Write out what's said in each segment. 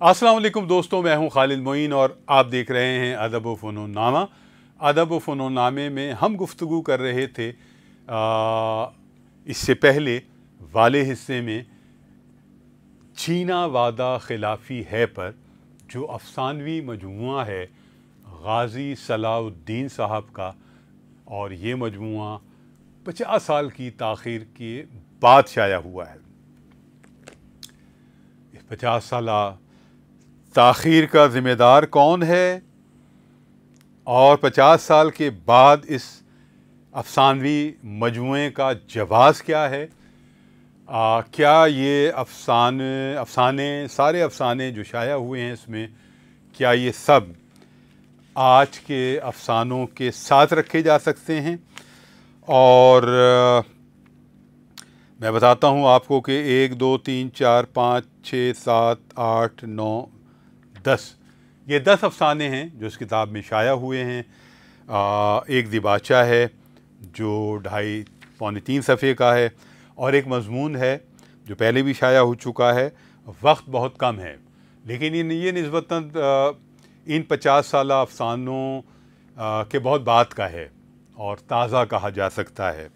अस्सलाम वालेकुम दोस्तों, मैं हूं खालिद मोइन और आप देख रहे हैं अदब व फ़नून नामा। अदब व फ़नून नामे में हम गुफ्तगू कर रहे थे इससे पहले वाले हिस्से में छीना वादा खिलाफ़ी है पर जो अफसानवी मजमुआ है गाज़ी सलाहुद्दीन साहब का, और ये मजमुआ 50 साल की ताख़ीर के बाद शाया हुआ है। इस 50 साल ताख़ीर का ज़िम्मेदार कौन है और 50 साल के बाद इस अफसानवी मजमुए का जवाज़ क्या है? क्या ये अफसाने सारे अफसाने जो शाया हुए हैं इसमें, क्या ये सब आज के अफसानों के साथ रखे जा सकते हैं? और मैं बताता हूँ आपको कि 1 2 3 4 5 6 7 8 9 10 ये 10 अफसाने हैं जो इस किताब में शाया हुए हैं। एक दिबाचा है जो 2.5 पौने 3 सफ़े का है, और एक मज़मून है जो पहले भी शाया हो चुका है। वक्त बहुत कम है, लेकिन ये निस्बतन इन 50 साल अफसानों के बहुत बाद का है और ताज़ा कहा जा सकता है,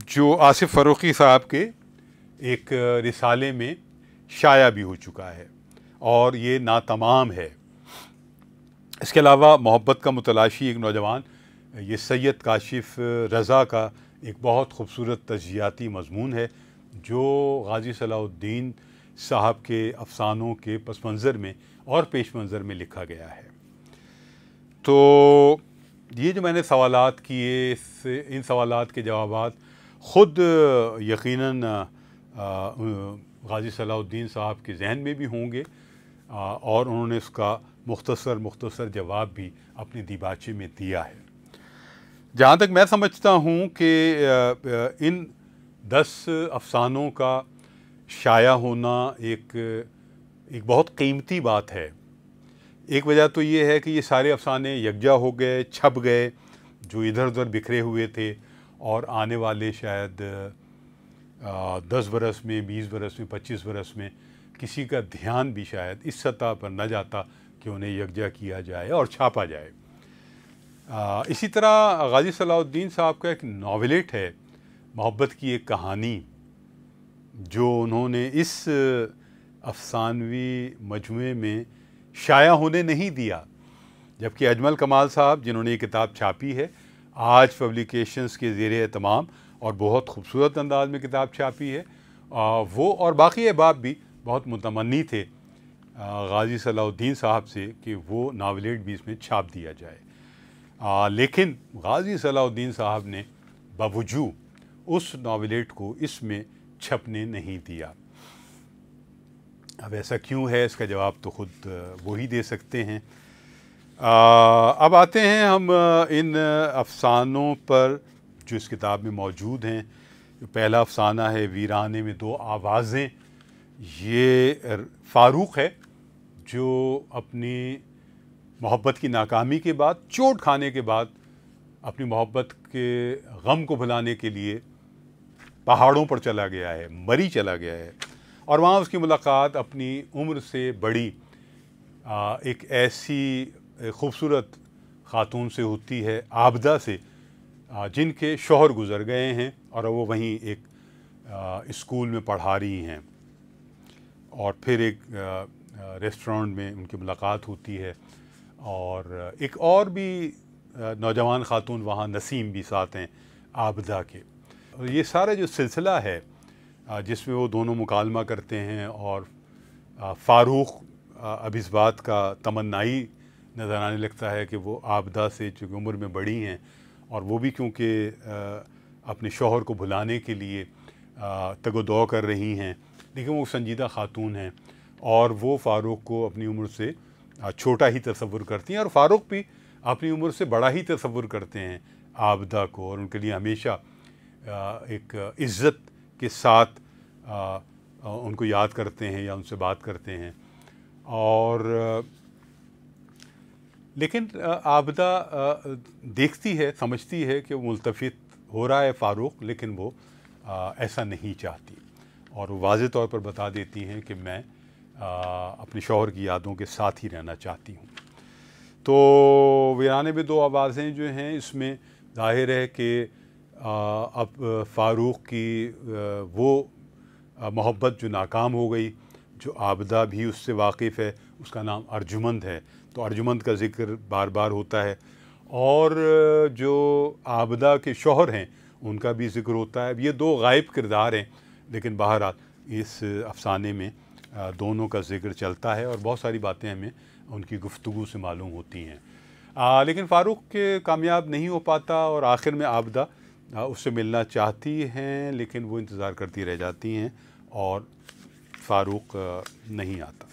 जो आसिफ फ़रूख़ी साहब के एक रिसाले में शाया भी हो चुका है और ये नातमाम है। इसके अलावा मोहब्बत का मुतलाशी एक नौजवान, ये सैयद काशिफ रज़ा का एक बहुत ख़ूबसूरत तज़कियाती मज़मून है जो गाज़ी सलाहुद्दीन साहब के अफसानों के पस मंज़र में और पेश मंज़र में लिखा गया है। तो ये जो मैंने सवालात किए, इन सवालात के जवाबात ख़ुद यकीनन गाज़ी सलाहुद्दीन साहब के जहन में भी होंगे, और उन्होंने इसका मुख्तसर जवाब भी अपने दिबाचे में दिया है। जहाँ तक मैं समझता हूँ कि इन 10 अफसानों का शाया होना एक बहुत कीमती बात है। एक वजह तो ये है कि ये सारे अफसाने यकजा हो गए, छप गए, जो इधर उधर बिखरे हुए थे, और आने वाले शायद 10 बरस में, 20 बरस में, 25 बरस में किसी का ध्यान भी शायद इस सतह पर न जाता कि उन्हें यकजा किया जाए और छापा जाए। इसी तरह गाज़ी सलाहुद्दीन साहब का एक नावलेट है, मोहब्बत की एक कहानी, जो उन्होंने इस अफसानवी मजमुए में शाया होने नहीं दिया, जबकि अजमल कमाल साहब जिन्होंने ये किताब छापी है, आज पब्लिकेशंस के ज़ेरे एहतमाम और बहुत खूबसूरत अंदाज में किताब छापी है, वो और बाकी अहबाब भी बहुत मुतमन्नी थे गाज़ी सलाहुद्दीन साहब से कि वो नावलेट भी इसमें छाप दिया जाए। लेकिन गाज़ी सलाहुद्दीन साहब ने बावजूद उस नावलेट को इसमें छपने नहीं दिया। अब ऐसा क्यों है, इसका जवाब तो ख़ुद वो ही दे सकते हैं। अब आते हैं हम इन अफसानों पर जो इस किताब में मौजूद हैं। पहला अफसाना है वीराने में 2 आवाज़ें। ये फ़ारूक है जो अपनी मोहब्बत की नाकामी के बाद, चोट खाने के बाद, अपनी मोहब्बत के गम को भुलाने के लिए पहाड़ों पर चला गया है, मरी चला गया है, और वहाँ उसकी मुलाकात अपनी उम्र से बड़ी एक ऐसी ख़ूबसूरत ख़ातून से होती है, आबदा से, जिनके शौहर गुज़र गए हैं और वो वहीं एक स्कूल में पढ़ा रही हैं, और फिर एक रेस्टोरेंट में उनकी मुलाकात होती है, और एक और भी नौजवान ख़ातून वहाँ, नसीम भी साथ हैं आबदा के। ये सारा जो सिलसिला है जिसमें वो दोनों मुकालमा करते हैं, और फ़ारूक अब इस बात का तमन्नाई नज़र आने लगता है कि वो आबदा से, चूँकि उम्र में बड़ी हैं, और वो भी क्योंकि अपने शौहर को भुलाने के लिए तगो-दो कर रही हैं, लेकिन वो संजीदा ख़ातून हैं, और वो फ़ारूक को अपनी उम्र से छोटा ही तसव्वुर करती हैं, और फ़ारूक भी अपनी उम्र से बड़ा ही तसव्वुर करते हैं आबदा को, और उनके लिए हमेशा एक इज़्ज़त के साथ उनको याद करते हैं या उनसे बात करते हैं। और लेकिन आबदा देखती है, समझती है कि वो मुल्तफ़ित हो रहा है फ़ारूक, लेकिन वो ऐसा नहीं चाहती, और वो वाज़े तौर पर बता देती हैं कि मैं अपने शौहर की यादों के साथ ही रहना चाहती हूँ। तो वीराने में दो आवाज़ें जो हैं, इसमें ज़ाहिर है कि अब फ़ारूक की वो मोहब्बत जो नाकाम हो गई, जो आबदा भी उससे वाकिफ़ है, उसका नाम अर्जुमंद है, तो अर्जुमंद का ज़िक्र बार बार होता है, और जो आबदा के शौहर हैं उनका भी ज़िक्र होता है। ये दो गायब किरदार हैं, लेकिन बहरहाल इस अफ़साने में दोनों का ज़िक्र चलता है और बहुत सारी बातें हमें उनकी गुफ्तगू से मालूम होती हैं। लेकिन फ़ारूक के कामयाब नहीं हो पाता और आखिर में आबदा उससे मिलना चाहती हैं, लेकिन वो इंतज़ार करती रह जाती हैं और फ़ारूक नहीं आता।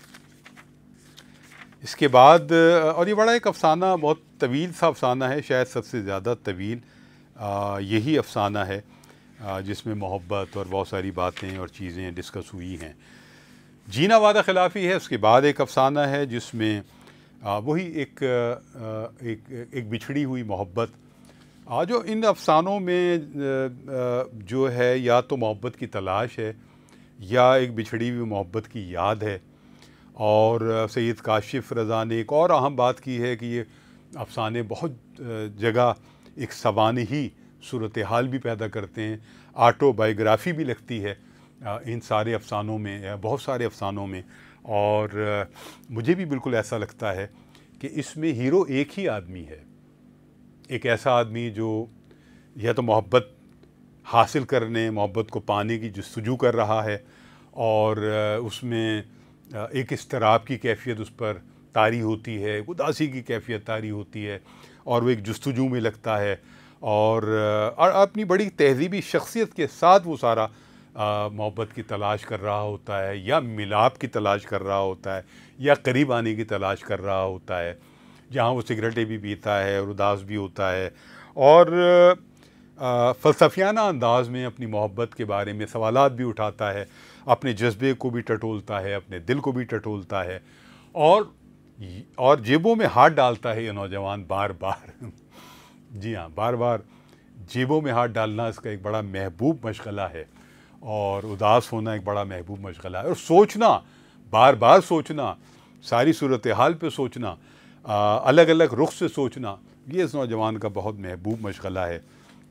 इसके बाद और ये बड़ा एक अफ़साना, बहुत तवील सा अफ़साना है, शायद सबसे ज़्यादा तवील यही अफ़साना है जिसमें मोहब्बत और बहुत सारी बातें और चीज़ें डिस्कस हुई हैं। जीना वादा खिलाफ़ी है, उसके बाद एक अफ़साना है जिसमें वही एक बिछड़ी हुई मोहब्बत, जो इन अफ़सानों में जो है या तो मोहब्बत की तलाश है या एक बिछड़ी हुई मोहब्बत की याद है। और सैयद काशिफ़ रज़ा ने एक और अहम बात की है कि ये अफ़साने बहुत जगह एक सवानही सूरत हाल भी पैदा करते हैं, ऑटोबायोग्राफ़ी भी लगती है इन सारे अफ़सानों में या बहुत सारे अफ़सानों में। और मुझे भी बिल्कुल ऐसा लगता है कि इसमें हीरो एक ही आदमी है, एक ऐसा आदमी जो यह तो मोहब्बत हासिल करने, मोहब्बत को पाने की जस्तजू कर रहा है, और उसमें एक इज़्तिराब की कैफ़ियत उस पर तारी होती है, उदासी की कैफ़ियत तारी होती है, और वो एक जस्तजू में लगता है और अपनी बड़ी तहज़ीबी शख्सियत के साथ वो सारा मोहब्बत की तलाश कर रहा होता है, या मिलाप की तलाश कर रहा होता है, या करीब आने की तलाश कर रहा होता है, जहाँ वो सिगरेटें भी पीता है और उदास भी होता है, और फ़लसफ़ियाना अंदाज़ में अपनी मोहब्बत के बारे में सवालात भी उठाता है, अपने जज्बे को भी टटोलता है, अपने दिल को भी टटोलता है, और जेबों में हाथ डालता है ये नौजवान बार बार। जी हाँ, बार बार जेबों में हाथ डालना इसका एक बड़ा महबूब मशग़ला है, और उदास होना एक बड़ा महबूब मशग़ला है, और सोचना, बार बार सोचना, सारी सूरत हाल पे सोचना, अलग अलग रुख से सोचना, ये इस नौजवान का बहुत महबूब मशग़ला है।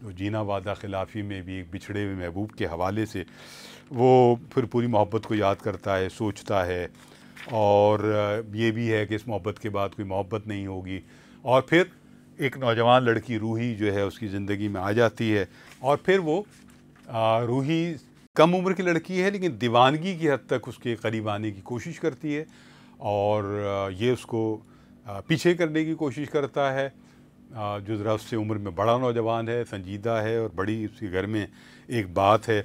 तो जीना वादा खिलाफ़ी में भी एक बिछड़े हुए महबूब के हवाले से वो फिर पूरी मोहब्बत को याद करता है, सोचता है, और ये भी है कि इस मोहब्बत के बाद कोई मोहब्बत नहीं होगी, और फिर एक नौजवान लड़की रूही जो है उसकी ज़िंदगी में आ जाती है, और फिर वो रूही कम उम्र की लड़की है लेकिन दीवानगी की हद तक उसके करीब आने की कोशिश करती है, और ये उसको पीछे करने की कोशिश करता है, जो ज़रा उससे उम्र में बड़ा नौजवान है, संजीदा है, और बड़ी उसके घर में एक बात है।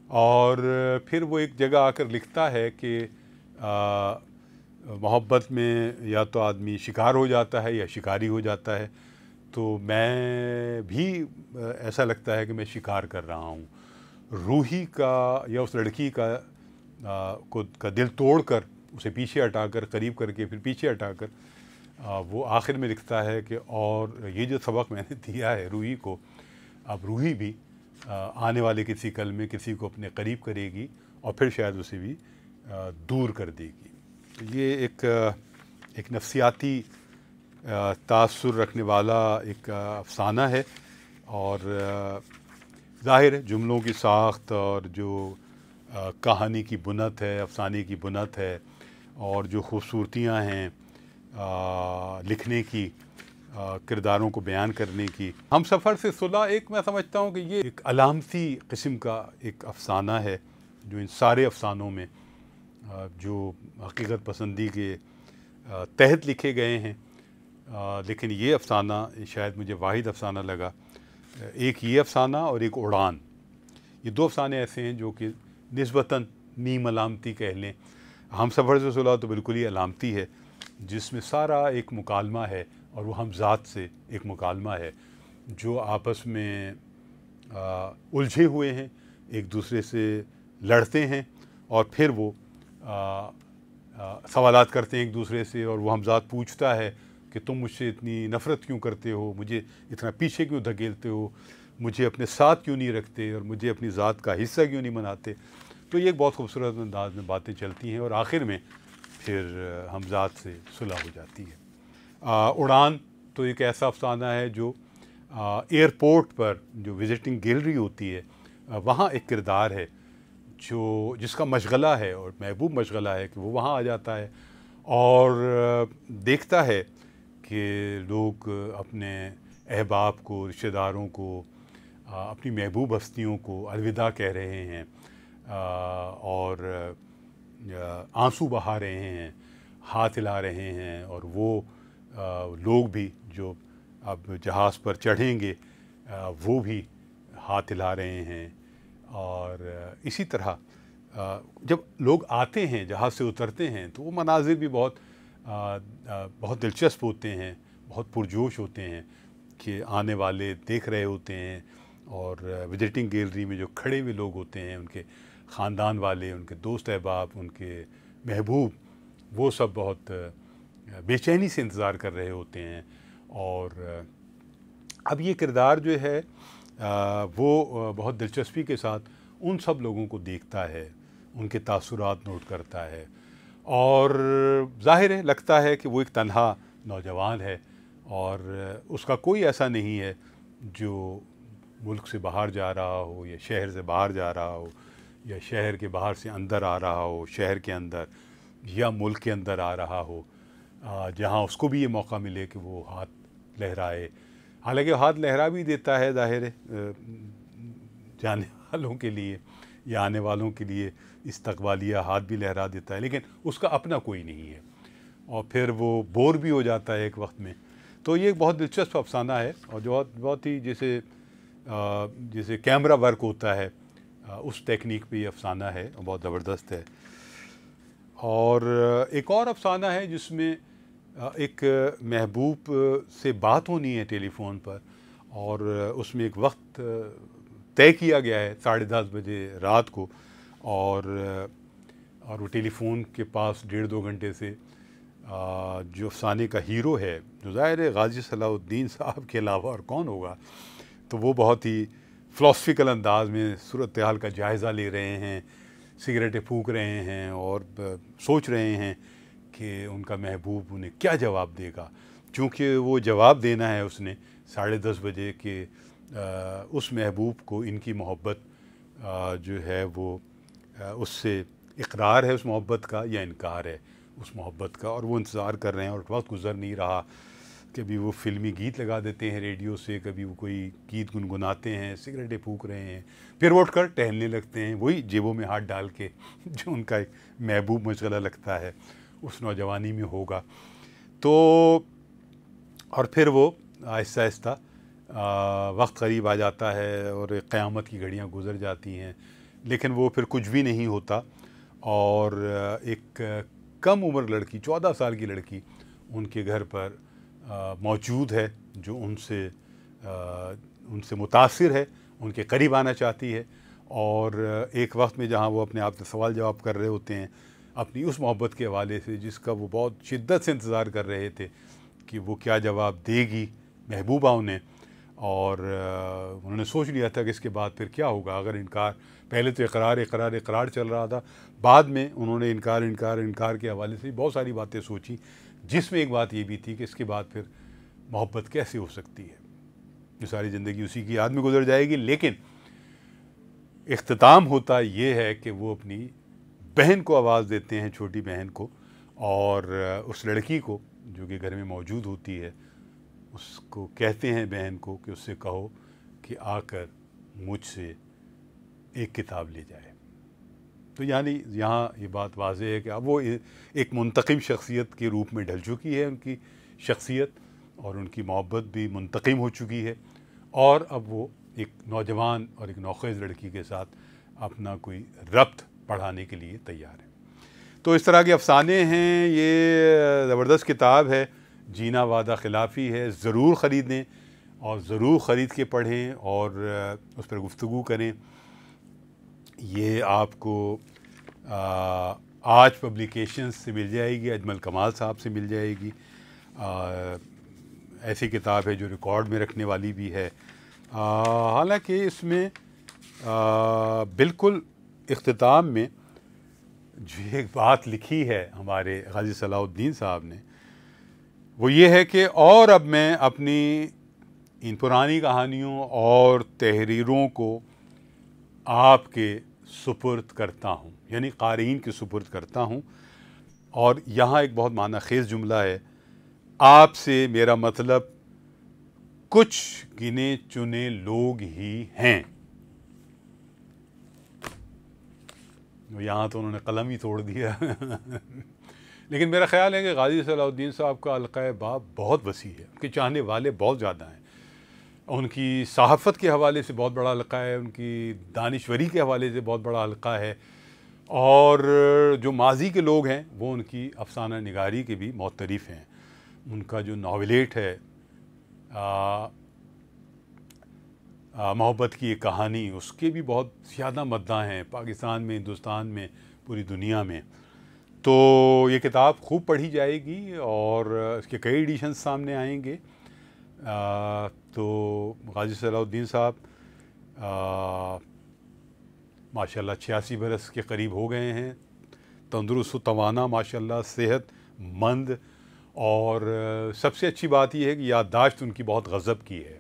और फिर वो एक जगह आकर लिखता है कि मोहब्बत में या तो आदमी शिकार हो जाता है या शिकारी हो जाता है, तो मैं भी ऐसा लगता है कि मैं शिकार कर रहा हूँ। रूही का या उस लड़की का दिल तोड़कर, उसे पीछे हटाकर, करीब करके फिर पीछे हटाकर, वो आखिर में लिखता है कि और ये जो सबक मैंने दिया है रूही को, अब रूही भी आने वाले किसी कल में किसी को अपने करीब करेगी और फिर शायद उसे भी दूर कर देगी। ये एक नफ्सियाती तासुर रखने वाला एक अफ़साना है, और ज़ाहिर है जुमलों की साख्त और जो कहानी की बुनत है, अफ़साने की बुनत है, और जो खूबसूरतियाँ हैं लिखने की, किरदारों को बयान करने की। हम सफ़र से सुलह, एक मैं समझता हूँ कि ये एक अलामती किस्म का एक अफ़साना है जो इन सारे अफ़सानों में जो हकीकत पसंदी के तहत लिखे गए हैं, लेकिन ये अफ़साना शायद मुझे वाहिद अफ़साना लगा। एक ये अफ़साना और एक उड़ान, ये दो अफ़साने ऐसे हैं जो कि निस्बतन नीम अलामती कह लें। हम सफ़र से सुलह तो बिल्कुल ही अलामती है, जिसमें सारा एक मुकालमा है, और वो हम ज़ात से एक मुकालमा है जो आपस में उलझे हुए हैं, एक दूसरे से लड़ते हैं, और फिर वो सवालात करते हैं एक दूसरे से, और वो हमज़ात पूछता है कि तुम मुझसे इतनी नफ़रत क्यों करते हो, मुझे इतना पीछे क्यों धकेलते हो, मुझे अपने साथ क्यों नहीं रखते, और मुझे अपनी ज़ात का हिस्सा क्यों नहीं बनाते। तो ये एक बहुत खूबसूरत अंदाज में बातें चलती हैं और आखिर में फिर हमज़ात से सुलह हो जाती है। उड़ान तो एक ऐसा अफसाना है जो एयरपोर्ट पर जो विज़िटिंग गैलरी होती है वहाँ एक किरदार है जो जिसका मशगला है और महबूब मशगला है कि वो वहाँ आ जाता है और देखता है कि लोग अपने अहबाब को, रिश्तेदारों को, अपनी महबूब हस्तियों को अलविदा कह रहे हैं और आंसू बहा रहे हैं, हाथ हिला रहे हैं और वो लोग भी जो अब जहाज़ पर चढ़ेंगे वो भी हाथ हिला रहे हैं। और इसी तरह जब लोग आते हैं, जहाज़ से उतरते हैं, तो वो मनाजिर भी बहुत दिलचस्प होते हैं, बहुत पुरजोश होते हैं कि आने वाले देख रहे होते हैं और विजिटिंग गैलरी में जो खड़े हुए लोग होते हैं, उनके ख़ानदान वाले, उनके दोस्त अहबाब, उनके महबूब, वो सब बहुत बेचैनी से इंतज़ार कर रहे होते हैं। और अब ये किरदार जो है वो बहुत दिलचस्पी के साथ उन सब लोगों को देखता है, उनके तासुरात नोट करता है और ज़ाहिर है लगता है कि वो एक तन्हा नौजवान है और उसका कोई ऐसा नहीं है जो मुल्क से बाहर जा रहा हो या शहर से बाहर जा रहा हो या शहर के बाहर से अंदर आ रहा हो, शहर के अंदर या मुल्क के अंदर आ रहा हो, जहाँ उसको भी ये मौका मिले कि वो हाथ लहराए। हालांकि हाथ लहरा भी देता है ज़ाहिर है जाने वालों के लिए या आने वालों के लिए, इस्तकबालिया हाथ भी लहरा देता है, लेकिन उसका अपना कोई नहीं है और फिर वो बोर भी हो जाता है एक वक्त में। तो ये एक बहुत दिलचस्प अफसाना है और जो बहुत ही जैसे कैमरा वर्क होता है उस टेक्निक पे ये अफसाना है और बहुत ज़बरदस्त है। और एक और अफसाना है जिसमें एक महबूब से बात होनी है टेलीफ़ोन पर और उसमें एक वक्त तय किया गया है 10:30 बजे रात को और वो टेलीफ़ोन के पास 1.5-2 घंटे से जो अफसाने का हीरो है, जो ज़ाहिर है गाज़ी सलाहुद्दीन साहब के अलावा और कौन होगा, तो वो बहुत ही फ़िलॉसफिकल अंदाज में सूरत हाल का जायज़ा ले रहे हैं, सिगरेटें फूंक रहे हैं और सोच रहे हैं कि उनका महबूब उन्हें क्या जवाब देगा। चूँकि वो जवाब देना है उसने 10:30 बजे के उस महबूब को इनकी मोहब्बत जो है वो उससे इकरार है उस मोहब्बत का या इनकार है उस मोहब्बत का, और वो इंतज़ार कर रहे हैं और वक्त गुज़र नहीं रहा। कभी वो फ़िल्मी गीत लगा देते हैं रेडियो से, कभी वो कोई गीत गुनगुनाते हैं, सिगरेटें फूंक रहे हैं, फिर वो उठकर टहलने लगते हैं, वही जेबों में हाथ डाल के जो उनका एक महबूब मशगला लगता है उस नौजवानी में होगा। तो और फिर वो आहिस्ता आहिस्ता वक्त करीब आ जाता है और क़यामत की घड़ियाँ गुज़र जाती हैं, लेकिन वो फिर कुछ भी नहीं होता और एक कम उम्र लड़की, 14 साल की लड़की उनके घर पर मौजूद है जो उनसे मुतासिर है, उनके करीब आना चाहती है। और एक वक्त में जहाँ वो अपने आप से सवाल जवाब कर रहे होते हैं अपनी उस मोहब्बत के हवाले से जिसका वो बहुत शिद्दत से इंतज़ार कर रहे थे कि वो क्या जवाब देगी महबूबा उन्हें, और उन्होंने सोच लिया था कि इसके बाद फिर क्या होगा। अगर इनकार, पहले तो इकरार चल रहा था, बाद में उन्होंने इनकार के हवाले से बहुत सारी बातें सोची, जिसमें एक बात ये भी थी कि इसके बाद फिर मोहब्बत कैसे हो सकती है, जो सारी ज़िंदगी उसी की याद में गुजर जाएगी। लेकिन इख्तिताम होता ये है कि वो अपनी बहन को आवाज़ देते हैं, छोटी बहन को, और उस लड़की को जो कि घर में मौजूद होती है उसको कहते हैं बहन को कि उससे कहो कि आकर मुझसे एक किताब ले जाए। तो यानी यहाँ ये बात वाज़ेह है कि अब वो एक मुंतकिम शख्सियत के रूप में ढल चुकी है उनकी शख्सियत, और उनकी मोहब्बत भी मुंतकिम हो चुकी है, और अब वो एक नौजवान और एक नौखेज़ लड़की के साथ अपना कोई रब्त बढ़ाने के लिए तैयार है। तो इस तरह के अफसाने हैं, ये ज़बरदस्त किताब है, जीना वादा खिलाफ़ी है, ज़रूर ख़रीदें और ज़रूर ख़रीद के पढ़ें और उस पर गुफ्तगू करें। ये आपको आज पब्लिकेशंस से मिल जाएगी, अजमल कमाल साहब से मिल जाएगी। ऐसी किताब है जो रिकॉर्ड में रखने वाली भी है। हालांकि इसमें बिल्कुल इख्तिताम में जो एक बात लिखी है हमारे गाजी सलाहुद्दीन साहब ने, वो ये है कि और अब मैं अपनी इन पुरानी कहानियों और तहरीरों को आपके सुपुर्द करता हूँ, यानी क़ारीन के सुपुर्द करता हूँ। और यहाँ एक बहुत माना खेज़ जुमला है, आपसे मेरा मतलब कुछ गिने चुने लोग ही हैं। यहाँ तो उन्होंने कलम ही तोड़ दिया लेकिन मेरा ख़्याल है कि गाजी सलाहुद्दीन साहब का हल्क़ा बाब बहुत वसी है, उनके चाहने वाले बहुत ज़्यादा हैं। उनकी सहाफ़त के हवाले से बहुत बड़ा हल्क़ा है, उनकी दानिश्वरी के हवाले से बहुत बड़ा हल्क़ा है, और जो माजी के लोग हैं वो उनकी अफ़साना निगारी के भी मोहतरिफ़ हैं। उनका जो नावलेट है मोहब्बत की एक कहानी, उसके भी बहुत ज़्यादा मद्दाह हैं पाकिस्तान में, हिंदुस्तान में, पूरी दुनिया में। तो ये किताब खूब पढ़ी जाएगी और इसके कई एडिशन सामने आएंगे। तो गाजी सलाहुद्दीन साहब माशाल्लाह 86 बरस के करीब हो गए हैं, तंदुरुस्त तवाना माशाल्लाह, सेहतमंद, और सबसे अच्छी बात यह है कि याददाश्त उनकी बहुत गज़ब की है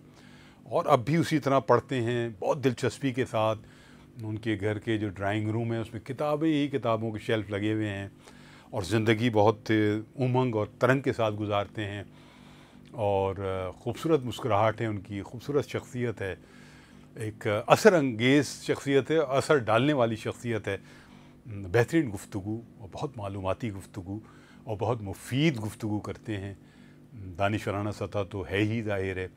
और अब भी उसी तरह पढ़ते हैं बहुत दिलचस्पी के साथ। उनके घर के जो ड्राइंग रूम है उसमें किताबें ही किताबों के शेल्फ लगे हुए हैं और ज़िंदगी बहुत उमंग और तरंग के साथ गुजारते हैं और ख़ूबसूरत मुस्कुराहट है उनकी, खूबसूरत शख्सियत है, एक असर अंगेज़ शख्सियत है, असर डालने वाली शख्सियत है, बेहतरीन गुफ्तगू और बहुत मालूमाती गुफ्तगू और बहुत मुफीद गुफ्तगू करते हैं। दानिशवराना सतह तो है ही ज़ाहिर है,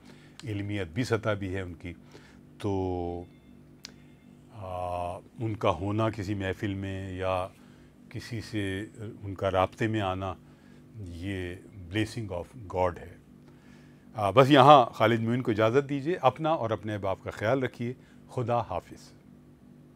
इल्मी अदबी सतह भी है उनकी। तो उनका होना किसी महफ़िल में या किसी से उनका राब्ते में आना, ये ब्लेसिंग ऑफ गॉड है। बस यहाँ खालिद मोइन को इजाज़त दीजिए। अपना और अपने बाप का ख्याल रखिए। खुदा हाफिज़।